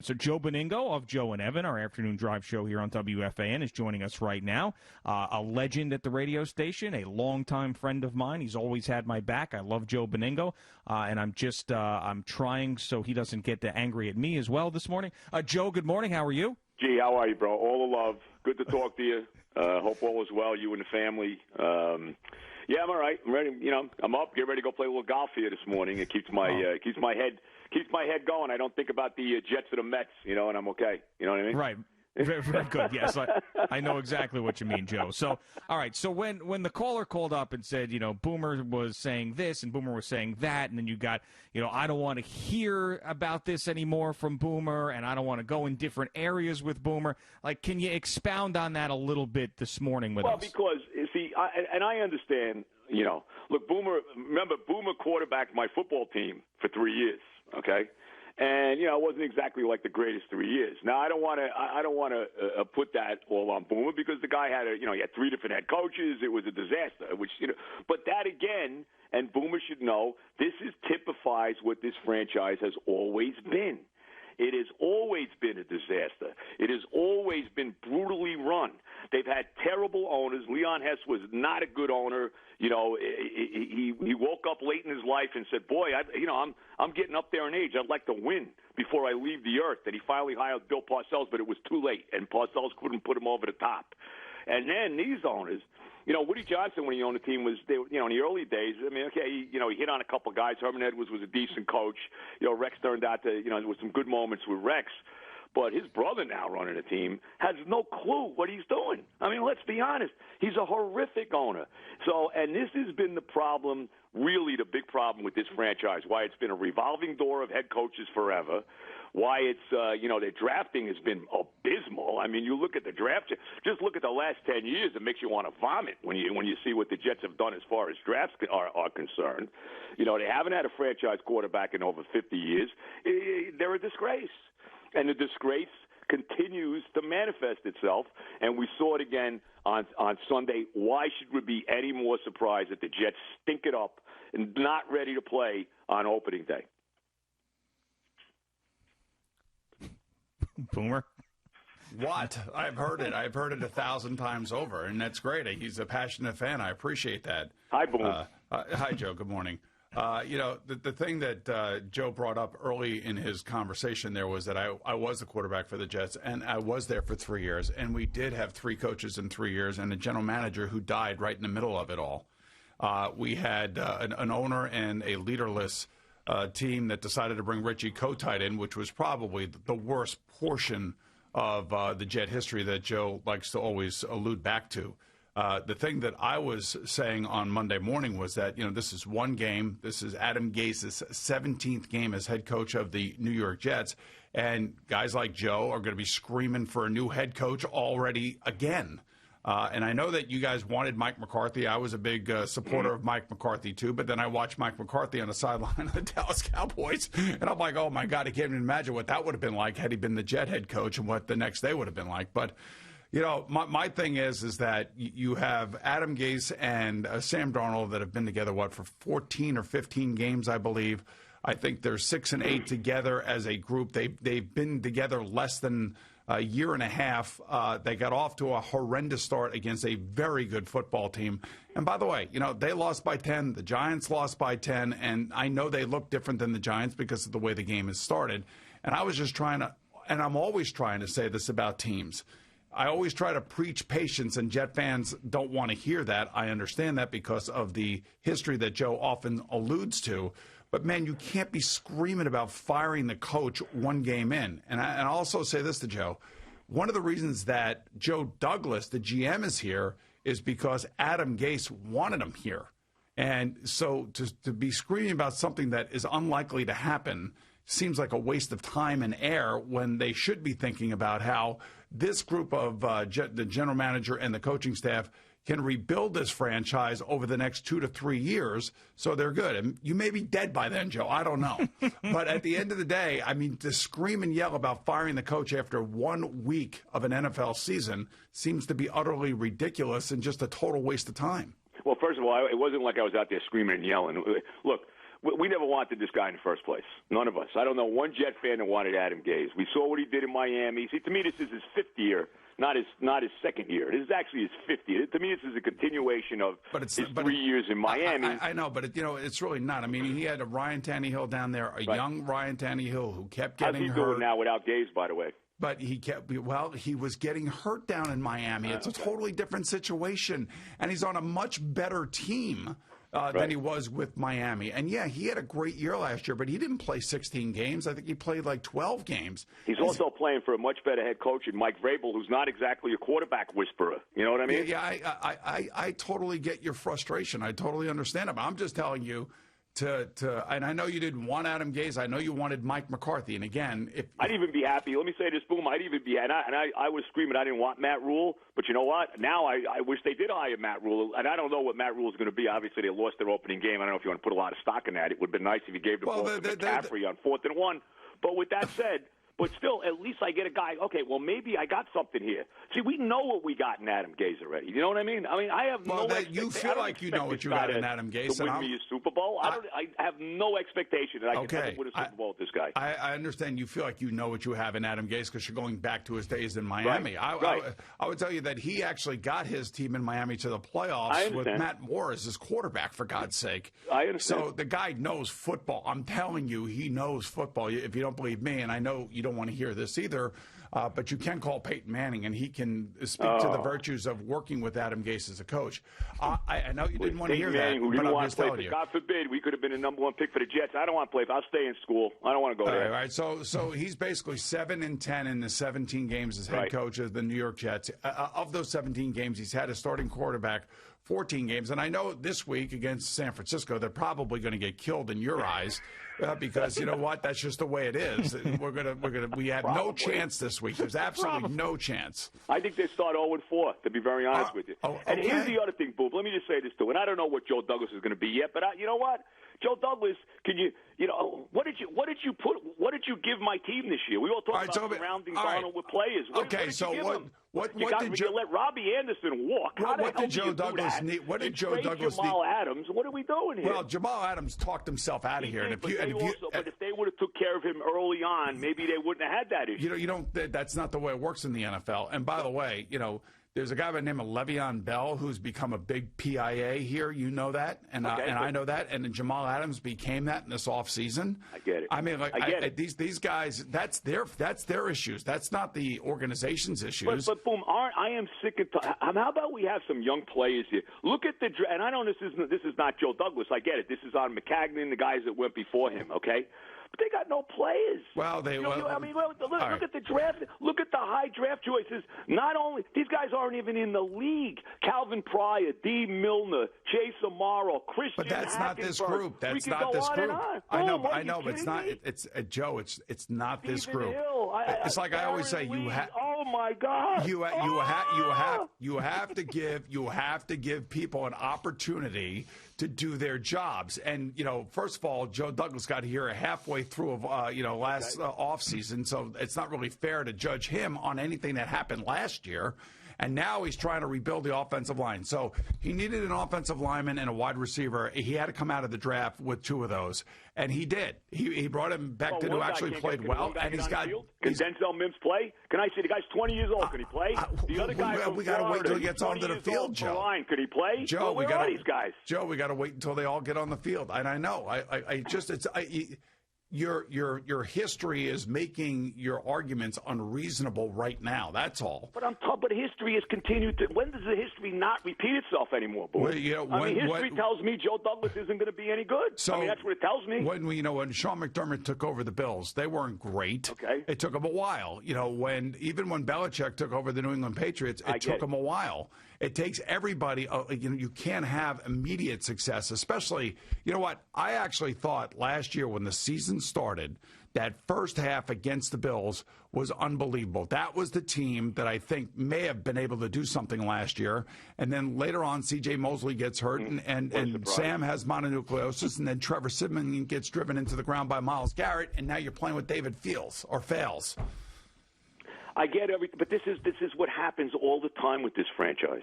So Joe Benigno of Joe and Evan, our afternoon drive show here on WFAN, is joining us right now. A legend at the radio station, a longtime friend of mine. He's always had my back. I love Joe Benigno, and I'm trying so he doesn't get angry at me as well this morning. Joe, good morning. How are you? Gee, how are you, bro? All the love. Good to talk to you. Hope all is well, you and the family. Yeah, I'm all right. I'm ready. I'm up. Get ready to go play a little golf here this morning. It keeps my head going. I don't think about the Jets or the Mets, and I'm okay. You know what I mean? Right. Very, very good. Yes, I know exactly what you mean, Joe. So, all right. So when the caller called up and said, Boomer was saying this and Boomer was saying that, and then you got, I don't want to hear about this anymore from Boomer, and I don't want to go in different areas with Boomer. Like, can you expound on that a little bit this morning with us? Well, because, see, I understand, look, Boomer quarterbacked my football team for 3 years, okay? And, it wasn't exactly like the greatest 3 years. Now, I don't want to put that all on Boomer because the guy had he had 3 different head coaches. It was a disaster, but that again, and Boomer should know, this typifies what this franchise has always been. It has always been a disaster. It has always been brutally run. They've had terrible owners. Leon Hess was not a good owner. He woke up late in his life and said, "Boy, I'm getting up there in age. I'd like to win before I leave the earth." And he finally hired Bill Parcells, but it was too late, and Parcells couldn't put him over the top. And then these owners. Woody Johnson, when he owned the team, in the early days, he hit on a couple guys. Herman Edwards was a decent coach. Rex turned out to, there was some good moments with Rex. But his brother now running the team has no clue what he's doing. Let's be honest. He's a horrific owner. So, and this has been the problem, really the big problem with this franchise, why it's been a revolving door of head coaches forever. Why it's, their drafting has been abysmal. You look at the draft, just look at the last 10 years, it makes you want to vomit when you see what the Jets have done as far as drafts are concerned. They haven't had a franchise quarterback in over 50 years. They're a disgrace. And the disgrace continues to manifest itself, and we saw it again on Sunday. Why should we be any more surprised that the Jets stink it up and not ready to play on opening day? Boomer? What? I've heard it 1,000 times over, and that's great. He's a passionate fan. I appreciate that. Hi, Boomer. Hi, Joe. Good morning. The thing that Joe brought up early in his conversation there was that I was the quarterback for the Jets, and I was there for 3 years, and we did have 3 coaches in 3 years and a general manager who died right in the middle of it all. We had an owner and a leaderless team that decided to bring Richie Kotite in, which was probably the worst portion of the Jet history that Joe likes to always allude back to. The thing that I was saying on Monday morning was that, this is one game. This is Adam Gase's 17th game as head coach of the New York Jets. And guys like Joe are going to be screaming for a new head coach already again. And I know that you guys wanted Mike McCarthy. I was a big supporter of Mike McCarthy, too. But then I watched Mike McCarthy on the sideline of the Dallas Cowboys. And I'm like, oh, my God, I can't even imagine what that would have been like had he been the Jet head coach and what the next day would have been like. But my thing is that you have Adam Gase and Sam Darnold that have been together, for 14 or 15 games, I believe. I think they're 6 and 8 together as a group. They've been together less than a year and a half. They got off to a horrendous start against a very good football team. And by the way, they lost by 10. The Giants lost by 10. And I know they look different than the Giants because of the way the game has started. And I was just trying to, and I'm always trying to say this about teams. I always try to preach patience, and Jet fans don't want to hear that. I understand that because of the history that Joe often alludes to. But, man, you can't be screaming about firing the coach one game in. And I'll also say this to Joe. One of the reasons that Joe Douglas, the GM, is here is because Adam Gase wanted him here. And so to be screaming about something that is unlikely to happen seems like a waste of time and air when they should be thinking about how this group of the general manager and the coaching staff can rebuild this franchise over the next 2 to 3 years so they're good. And you may be dead by then, Joe. I don't know. But at the end of the day, to scream and yell about firing the coach after 1 week of an NFL season seems to be utterly ridiculous and just a total waste of time. Well, first of all, it wasn't like I was out there screaming and yelling. Look, we never wanted this guy in the first place. None of us. I don't know one Jet fan that wanted Adam Gase. We saw what he did in Miami. See, to me, this is his fifth year, not his second year. This is actually his fifth year. To me, this is a continuation of his 3 years in Miami. I know, but it's really not. I mean, he had a Ryan Tannehill down there, a young Ryan Tannehill who kept getting hurt. How's he doing now without Gase, by the way? But he was getting hurt down in Miami. It's a totally different situation, and he's on a much better team than he was with Miami. And, yeah, he had a great year last year, but he didn't play 16 games. I think he played like 12 games. He's also playing for a much better head coach in Mike Vrabel, who's not exactly a quarterback whisperer. You know what I mean? Yeah, I totally get your frustration. I totally understand it. But I'm just telling you, and I know you didn't want Adam Gase. I know you wanted Mike McCarthy. And again, I'd even be happy. Let me say this, Boom. I'd even be, and I was screaming I didn't want Matt Rule. But you know what? Now I wish they did hire Matt Rule. And I don't know what Matt Rule is going to be. Obviously, they lost their opening game. I don't know if you want to put a lot of stock in that. It would have been nice if you gave the ball to McCaffrey on 4th and 1. But with that said. But still, at least I get a guy, okay, well, maybe I got something here. See, we know what we got in Adam Gase already. You know what I mean? I have no expectation. You feel like you know what you got in Adam Gase. To win me a Super Bowl? I have no expectation that I can ever win a Super Bowl with this guy. I understand you feel like you know what you have in Adam Gase because you're going back to his days in Miami. Right. I would tell you that he actually got his team in Miami to the playoffs with Matt Moore as his quarterback, for God's sake. I understand. So the guy knows football. I'm telling you, he knows football. If you don't believe me, and I know you don't want to hear this either, but you can call Peyton Manning, and he can speak to the virtues of working with Adam Gase as a coach. I know you didn't want to hear that, but I'm just telling you. God forbid, we could have been the number 1 pick for the Jets. I don't want to play. I'll stay in school. I don't want to go there. All right. So he's basically 7-10 in the 17 games as head coach of the New York Jets. Of those 17 games, he's had a starting quarterback 14 games. And I know this week against San Francisco, they're probably going to get killed in your eyes. Because you know what? That's just the way it is. We have no chance this week. There's absolutely no chance. I think they start 0-4, to be very honest with you. And here's the other thing, Boop. Let me just say this too. And I don't know what Joe Douglas is going to be yet, but you know what? Joe Douglas, what did you give my team this year? We all talked about surrounding Donald with players. What did you let Robbie Anderson walk? What did Joe Douglas need? What did Joe Douglas need? Jamal Adams. What are we doing here? Well, Jamal Adams talked himself out of here. But if they would have took care of him early on, maybe they wouldn't have had that issue. You don't. That's not the way it works in the NFL. And by the way, there's a guy by the name of Le'Veon Bell who's become a big PIA here. You know that, and I know that. And then Jamal Adams became that in this offseason. I get it. I mean, these guys, that's their issues. That's not the organization's issues. But Boom, I am sick and tired. How about we have some young players here? Look at the and I know this is not Joe Douglas. I get it. This is on McCagnon, the guys that went before him. Okay. But they got no players. Well, look at the draft. Look at the high draft choices. Not only these guys aren't even in the league. Calvin Pryor, D. Milner, Chase Amaro, Christian. But that's not this group. That's not this group. I know, but it's not. It's Joe. It's not this group. It's like I always say. Oh my God. You have to give people an opportunity to do their jobs. And, first of all, Joe Douglas got here halfway through of, last offseason, so it's not really fair to judge him on anything that happened last year. And now he's trying to rebuild the offensive line. So he needed an offensive lineman and a wide receiver. He had to come out of the draft with 2 of those. And he did. He brought him back to who actually played well. And he's got. Can Denzel Mims play? Can I say the guy's 20 years old? Can he play? The other guy we got to wait until he gets onto the field, Joe. Could he play? Joe, we got these guys. Joe, we got to wait until they all get on the field. And I know. Your history is making your arguments unreasonable right now. That's all. But but history has continued to. When does the history not repeat itself anymore, boy? Well, history tells me Joe Douglas isn't going to be any good. So that's what it tells me. When Sean McDermott took over the Bills, they weren't great. Okay. It took them a while. When Belichick took over the New England Patriots, it took them a while. It takes everybody. You can't have immediate success, especially. You know what? I actually thought last year when the season started, that first half against the Bills was unbelievable. That was the team that I think may have been able to do something last year. And then later on, C.J. Mosley gets hurt, and Sam has mononucleosis, and then Trevor Siemian gets driven into the ground by Myles Garrett, and now you're playing with David Fields or Fails. I get everything, but this is what happens all the time with this franchise.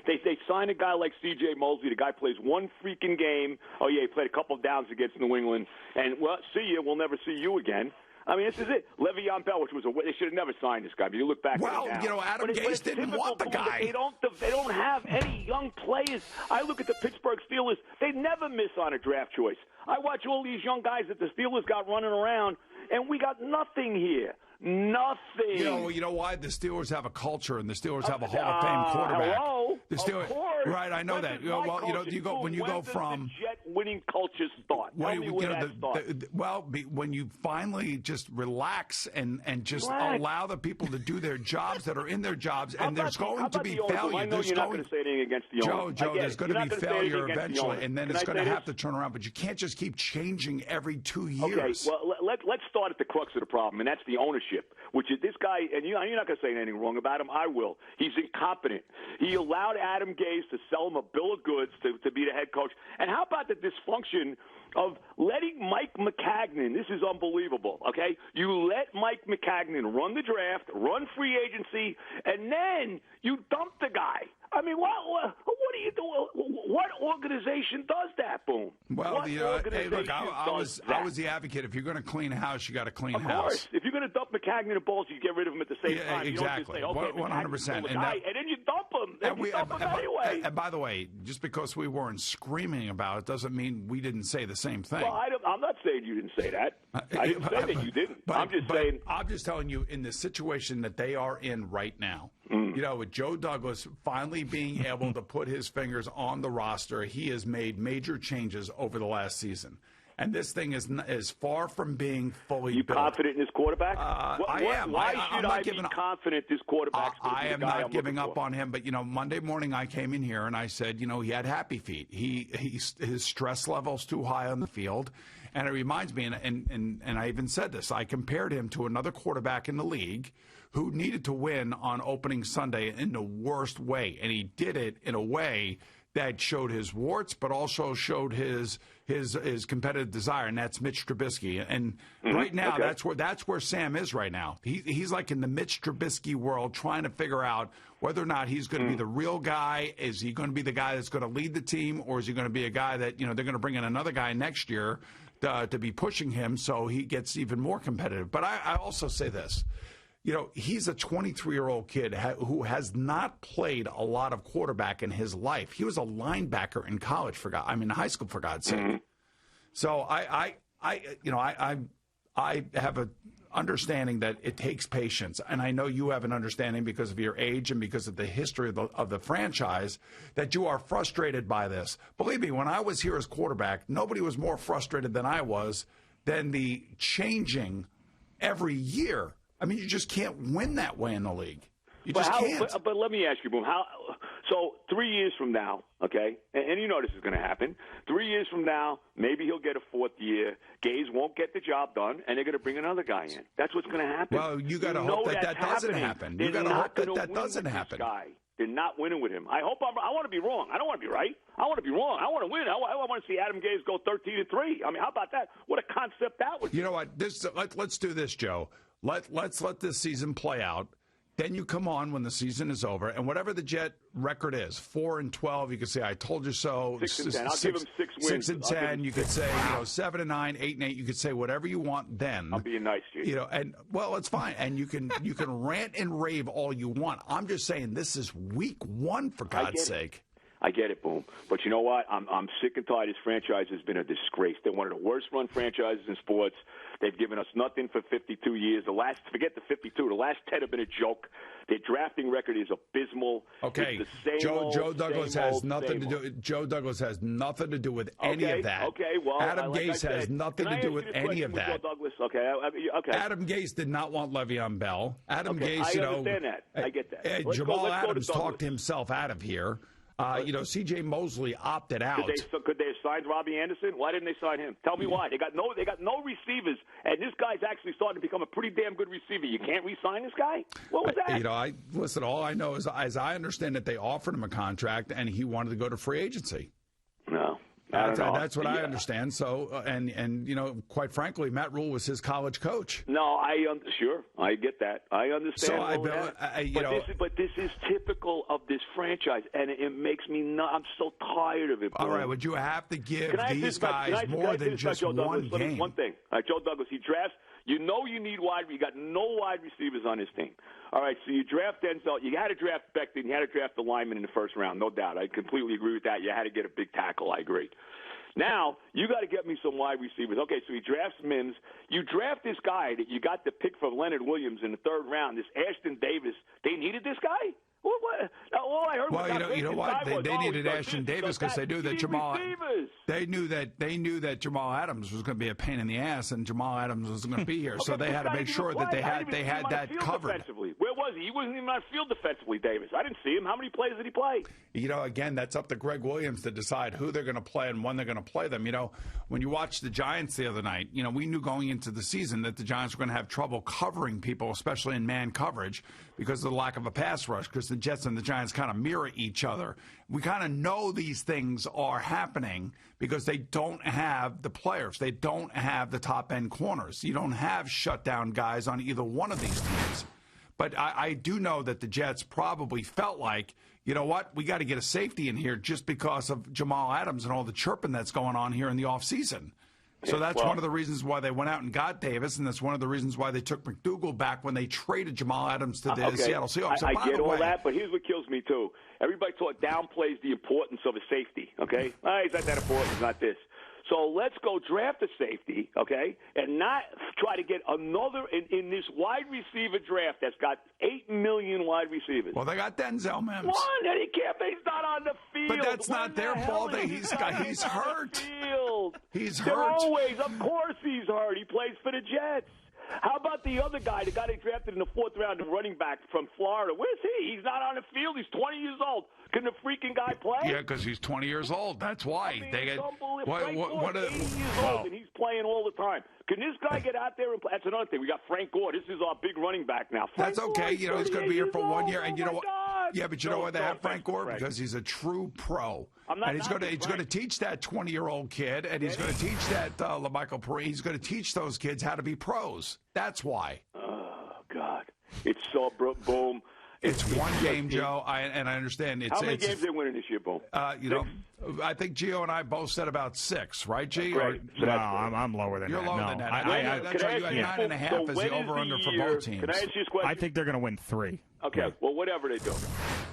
They sign a guy like C.J. Mosley. The guy plays one freaking game. Oh, yeah, he played a couple of downs against New England. And, well, see you. We'll never see you again. I mean, this is it. Le'Veon Bell, which was they should have never signed this guy. But you look back. Well, at it now. you know, Adam Gase didn't want the guy. They don't have any young players. I look at the Pittsburgh Steelers. They never miss on a draft choice. I watch all these young guys that the Steelers got running around, and we got nothing here. Nothing. You know why? The Steelers have a culture, and the Steelers have a Hall of Fame quarterback. Hello? The Steelers, of course. Right, I know that. When you go from the Jet winning culture start. Tell me where that starts. When you finally just relax and just allow the people to do their jobs that are in their jobs, and there's going to be failure. I know you're not going to say anything against the owner. Joe, there's going to be failure eventually, and then it's going to have to turn around. But you can't just keep changing every 2 years. Okay, well, let's start at the crux of the problem, and that's the ownership, which is this guy, and you're not going to say anything wrong about him. I will. He's incompetent. He allowed Adam Gase to sell him a bill of goods to be the head coach. And how about the dysfunction of letting Mike McCagnon? This is unbelievable, okay? You let Mike McCagnon run the draft, run free agency, and then you dump the guy. I mean, what do you do? What organization does that, Boom? Well, hey, look, I was the advocate. If you're going to clean a house, you got to clean a house. Of course. If you're going to dump McCagnon and balls, you get rid of him at the same time. Exactly. You don't just say, okay, 100%. And then you dump him. Anyway. And by the way, just because we weren't screaming about it doesn't mean we didn't say the same thing. Well, I'm not saying you didn't say that. I didn't say that you didn't. I'm just telling you, in the situation that they are in right now, with Joe Douglas finally being able to put his fingers on the roster, he has made major changes over the last season. And this thing is far from being fully built. You confident in this quarterback? I am. Why should I be confident this quarterback? I am not giving up on him. But, Monday morning I came in here and I said, he had happy feet. His stress level's too high on the field. And it reminds me, and I even said this, I compared him to another quarterback in the league who needed to win on opening Sunday in the worst way. And he did it in a way that showed his warts, but also showed his competitive desire, and that's Mitch Trubisky. And right now, that's where Sam is right now. He's like in the Mitch Trubisky world, trying to figure out whether or not he's going to be the real guy. Is he going to be the guy that's going to lead the team, or is he going to be a guy that they're going to bring in another guy next year to be pushing him so he gets even more competitive? But I also say this. He's a 23-year-old kid who has not played a lot of quarterback in his life. He was a linebacker in college, in high school, for God's sake. So I have an understanding that it takes patience, and I know you have an understanding because of your age and because of the history of the franchise that you are frustrated by this. Believe me, when I was here as quarterback, nobody was more frustrated than I was than the changing every year. I mean, you just can't win that way in the league. You just can't. But let me ask you, Boom. So 3 years from now, okay, and you know this is going to happen. 3 years from now, maybe he'll get a fourth year. Gase won't get the job done, and they're going to bring another guy in. That's what's going to happen. Well, you got to hope that doesn't happen. You got to hope that doesn't happen. They're not winning with him. I want to be wrong. I don't want to be right. I want to be wrong. I want to win. I want to see Adam Gase go 13-3. I mean, how about that? What a concept that would be. You know what? Let's do this, Joe. Let's let this season play out. Then you come on when the season is over, and whatever the Jet record is, 4-12, you could say I told you so. 6-10. I'll give him 6 wins. 6-10. You could say 7-9, 8-8. You could say whatever you want. Then I'm being nice to you. And well, it's fine. And you can rant and rave all you want. I'm just saying this is week 1 for God's sake. I get it, Boom. But you know what? I'm sick and tired. This franchise has been a disgrace. They're one of the worst-run franchises in sports. They've given us nothing for 52 years. Forget the 52. The last 10 have been a joke. Their drafting record is abysmal. Okay, it's the same Joe Douglas has nothing to do. Joe Douglas has nothing to do with any of that. Okay, well, Adam Gase has nothing to do with any of that. Joe Douglas? Okay. Adam Gase did not want Le'Veon Bell. Adam Gase, I understand that. I get that. Jamal Adams talked himself out of here. C.J. Mosley opted out. Could they have signed Robbie Anderson? Why didn't they sign him? Tell me why. They got no receivers, and this guy's actually starting to become a pretty damn good receiver. You can't re-sign this guy? What was that? Listen, all I know is, as I understand it, they offered him a contract, and he wanted to go to free agency. No. That's what I understand. So, and you know, quite frankly, Matt Rule was his college coach. No, sure, I get that. I understand. So but this is typical of this franchise, and it makes me I'm so tired of it. Bro. All right, would you have to give these guys more than just one game? One thing, all right, Joe Douglas, he drafts. You know you need you got no wide receivers on his team. All right, so you draft Denzel. You had to draft Becton. You had to draft the lineman in the first round, no doubt. I completely agree with that. You had to get a big tackle. I agree. Now, you got to get me some wide receivers. Okay, so he drafts Mims. You draft this guy that you got the pick from Leonard Williams in the third round, this Ashton Davis. They needed this guy? What? All I heard was you know what? They needed Ashton Davis because they knew that Jamal. They knew that Jamal Adams was going to be a pain in the ass, and Jamal Adams was going to be here, so they had to make sure that they had that covered. Defensively. Where was he? He wasn't even on field defensively, Davis. I didn't see him. How many plays did he play? You know, again, that's up to Greg Williams to decide who they're going to play and when they're going to play them. You know, when you watched the Giants the other night, you know, we knew going into the season that the Giants were going to have trouble covering people, especially in man coverage, because of the lack of a pass rush, because the Jets and the Giants kind of mirror each other. We kind of know these things are happening because they don't have the players. They don't have the top-end corners. You don't have shutdown guys on either one of these teams. But I do know that the Jets probably felt like, you know what, we got to get a safety in here just because of Jamal Adams and all the chirping that's going on here in the offseason. So that's one of the reasons why they went out and got Davis, and that's one of the reasons why they took McDougal back when they traded Jamal Adams to the Seattle Seahawks. I get all that, but here's what kills me, too. Everybody downplays the importance of a safety, okay? He's not that important. It's not this. So let's go draft a safety, okay, and not try to get another in this wide receiver draft that's got 8 million wide receivers. Well, they got Denzel Mims. One, and he's not on the field. But that's not their fault. He's hurt. He's hurt. Of course he's hurt. He plays for the Jets. How about the other guy, the guy they drafted in the fourth round, the running back from Florida? Where's he? He's not on the field. He's 20 years old. Can the freaking guy play? Yeah, because he's 20 years old. That's why. It's unbelievable. Frank Gore's 80 years old, and he's playing all the time. Can this guy get out there and play? That's another thing. We got Frank Gore. This is our big running back now. That's okay. You know, he's going to be here for 1 year. And you know what? Yeah, but you know why they have Frank Gore? Because he's a true pro. And he's going to teach that 20-year-old kid, and he's going to teach that LaMichael Perine. He's going to teach those kids how to be pros. That's why. Oh, God. It's so boom. It's one game, Joe, and I understand. How many games they winning this year, Boom? You know, I think Gio and I both said about 6, right, G? Right. No, I'm lower than that. You're lower than that. That's right. You had 9.5 as the over-under for both teams. Can I ask you this question? I think they're going to win 3. Okay, well, whatever they do.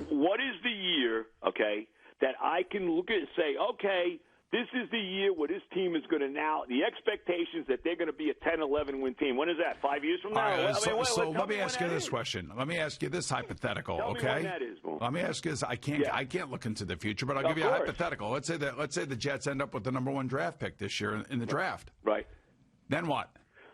What is the year, okay, that I can look at and say, okay, this is the year where this team is going to now, the expectations that they're going to be a 10-11 win team. When is that? 5 years from now? So let me ask you this question. Let me ask you this hypothetical, tell okay? Me when that is, Boom. Let me ask you this. I can't look into the future, but I'll give you a hypothetical. Let's say the Jets end up with the number 1 draft pick this year in the draft. Right. Then what?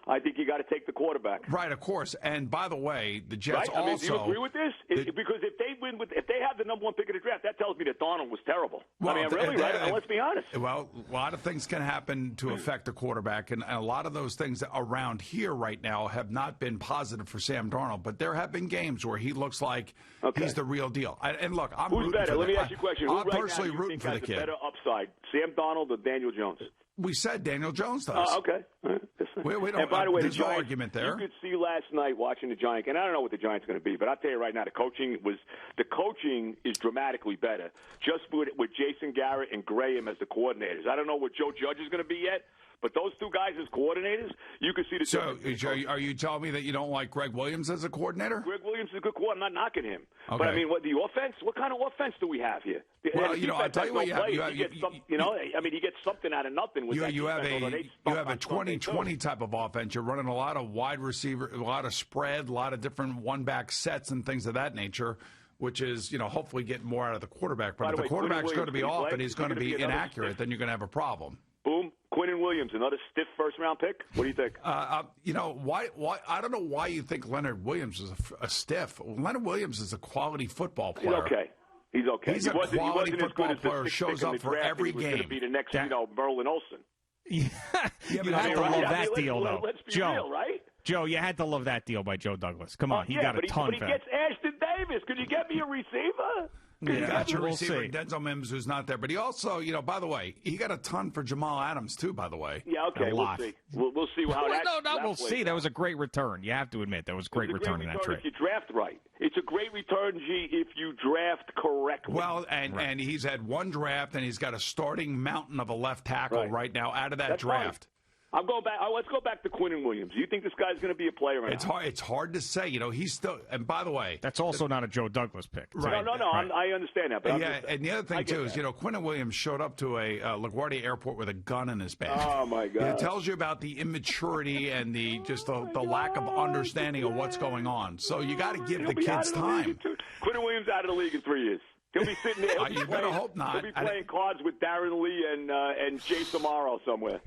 I think you got to take the quarterback. Right, of course. And by the way, the Jets also. I mean, do you agree with this? Because if they have the number 1 pick of the draft, that tells me that Donald was terrible. Well, right? Let's be honest. Well, a lot of things can happen to affect the quarterback, and a lot of those things around here right now have not been positive for Sam Darnold. But there have been games where he looks like he's the real deal. And look, I'm who's rooting better? For Let me ask you a question. I'm personally rooting for the kid. Better upside, Sam Darnold or Daniel Jones? We said Daniel Jones does. Okay. We don't, and by the way, there's no argument there. You could see last night watching the Giants, and I don't know what the Giants are going to be, but I'll tell you right now, the coaching is dramatically better just with Jason Garrett and Graham as the coordinators. I don't know what Joe Judge is going to be yet, but those two guys as coordinators, you can see the difference. So are you telling me that you don't like Greg Williams as a coordinator? Greg Williams is a good coordinator. I'm not knocking him. Okay. But, I mean, the offense, what kind of offense do we have here? Well, I'll tell you what you have. He gets something out of nothing with that. You have a 20-20 type of offense. You're running a lot of wide receiver, a lot of spread, a lot of different one-back sets and things of that nature, which is, hopefully getting more out of the quarterback. But if the quarterback's going to be off and he's going to be inaccurate, then you're going to have a problem. Boom. Quinnen Williams, another stiff first-round pick. What do you think? Why? I don't know why you think Leonard Williams is a stiff. Leonard Williams is a quality football player. He's okay. He's a quality football player. Shows up for every game. He's going to be the next, Merlin Olsen. You'd have to love that deal, though. Let's be Joe, real, right? Joe, you had to love that deal by Joe Douglas. Come on, he got a ton but he gets Ashton Davis. Could you get me a receiver? You got your receiver, Denzel Mims, who's not there. But he also, by the way, he got a ton for Jamal Adams, too, by the way. Yeah, okay, we'll see. We'll see how we'll see. That was a great return. You have to admit, that was a great return in that trade. If you draft right. It's a great return, G, if you draft correctly. Well, and he's had one draft, and he's got a starting mountain of a left tackle right now out of that draft. Fine. I'll go back. Let's go back to Quinnen Williams. Do you think this guy's going to be a player or not? It's hard to say. He's still. And by the way, that's also not a Joe Douglas pick. Right. No. Right. I understand that. But and the other thing too is Quinnen Williams showed up to a LaGuardia Airport with a gun in his bag. Oh my God! It tells you about the immaturity and the lack of understanding of what's going on. So you got to give the kids time. Quinnen Williams out of the league in 3 years. He'll be sitting there. You better hope not. He'll be playing cards with Darren Lee and Jay Samaro somewhere.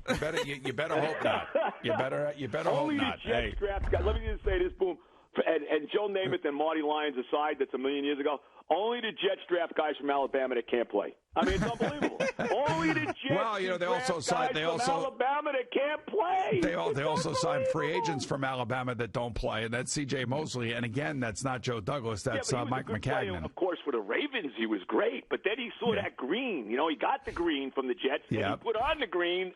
You better hope not. You better hope not. The Jets draft guys. Let me just say this, Boom. And Joe Namath and Marty Lyons aside, that's a million years ago. Only the Jets draft guys from Alabama that can't play. I mean, it's unbelievable. Only the Jets. Well, they also signed. Alabama that can't play. They also signed free agents from Alabama that don't play, and that's C.J. Mosley. And again, that's not Joe Douglas. That's Mike McCagnon. Of course, for the Ravens, he was great, but then he saw that green. He got the green from the Jets. And he put on the green.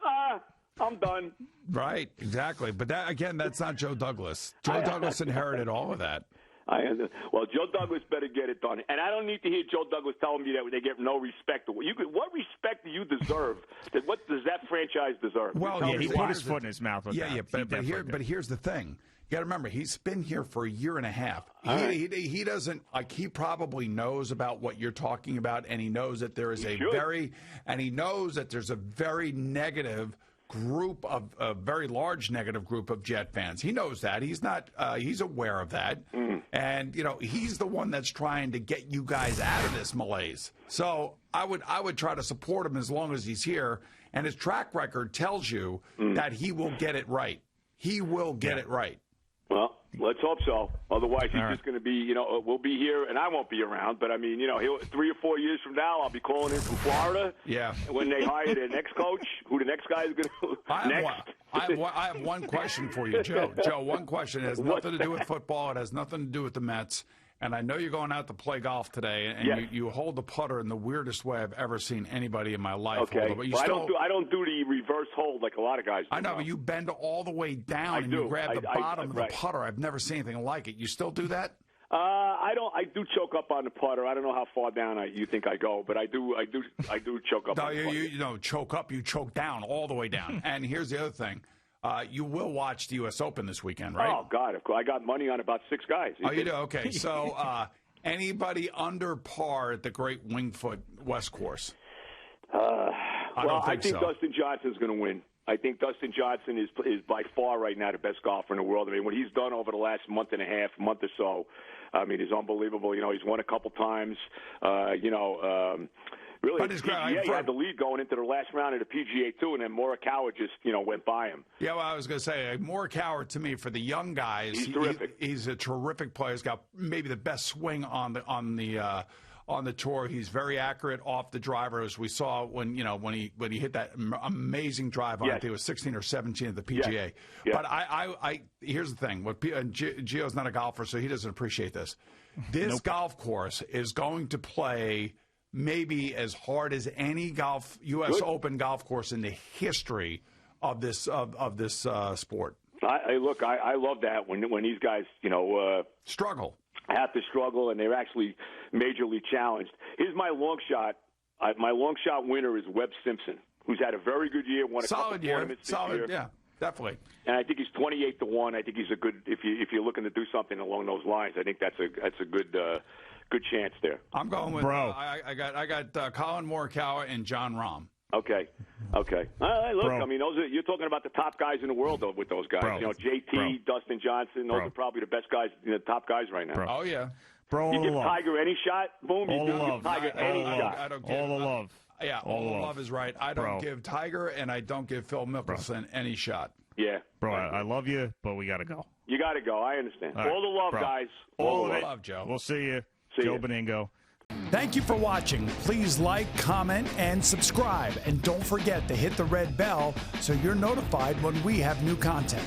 I'm done. Right, exactly. But that's not Joe Douglas. Joe Douglas inherited all of that. Well, Joe Douglas better get it done. And I don't need to hear Joe Douglas telling me that they get no respect. What respect do you deserve? What does that franchise deserve? Well, he put his foot in his mouth with that. But here's the thing. You got to remember, he's been here for a year and a half. He doesn't, he probably knows about what you're talking about, and he knows that there is there's a very negative group of a very large negative group of Jet fans. He knows that. He's not. He's aware of that, and he's the one that's trying to get you guys out of this malaise. So I would try to support him as long as he's here, and his track record tells you that he will get it right. He will get it right. Well, let's hope so. Otherwise, he's just going to be, we'll be here, and I won't be around. But, I mean, 3 or 4 years from now, I'll be calling in from Florida. Yeah. When they hire their next coach, who the next guy is going to I have one question for you, Joe. Joe, one question. It has nothing to do with football. It has nothing to do with the Mets. And I know you're going out to play golf today, and you hold the putter in the weirdest way I've ever seen anybody in my life hold it. But I don't do the reverse hold like a lot of guys do. I know, but you bend all the way down and you grab the bottom of the putter. I've never seen anything like it. You still do that? I don't. I do choke up on the putter. I don't know how far down you think I go, but I do choke up. No, on the putter. You don't choke up. You choke down all the way down. And here's the other thing. You will watch the U.S. Open this weekend, right? Oh, God. Of course. I got money on about 6 guys. Oh, you do? Okay. So anybody under par at the Great Wingfoot West Course? I think Dustin Johnson's going to win. I think Dustin Johnson is by far right now the best golfer in the world. I mean, what he's done over the last month and a half, month or so, I mean, is unbelievable. He's won a couple times. Really, the PGA had the lead going into the last round of the PGA too, and then Morikawa just went by him. Yeah, well, I was going to say Morikawa to me for the young guys, he's terrific. He's a terrific player. He's got maybe the best swing on the tour. He's very accurate off the driver, as we saw when he hit that amazing drive on I think it was 16 or 17 at the PGA. Yeah. But I here's the thing. Gio's not a golfer, so he doesn't appreciate this. This golf course is going to play maybe as hard as any U.S. Open golf course in the history of this sport. I love that when these guys struggle. Have to struggle, and they're actually majorly challenged. Here's my long shot. My long shot winner is Webb Simpson, who's had a very good year, won a couple tournaments this year. Yeah, definitely. And I think he's 28-1. I think he's a good. If you're looking to do something along those lines, I think that's a good chance there. I'm going with I got Colin Morikawa and John Rahm. Okay. Look, I mean, you're talking about the top guys in the world with those guys. JT, Dustin Johnson, those are probably the best guys, the top guys right now. Oh, yeah. You give Tiger any shot, boom, you give Tiger any shot. All the love. Yeah, all the love is right. I don't give Tiger and I don't give Phil Mickelson any shot. Yeah. Bro, I love you, but we got to go. You got to go. I understand. All the love, guys. All the love, Joe. We'll see you. Joe Benigno. Thank you for watching. Please like, comment, and subscribe. And don't forget to hit the red bell so you're notified when we have new content.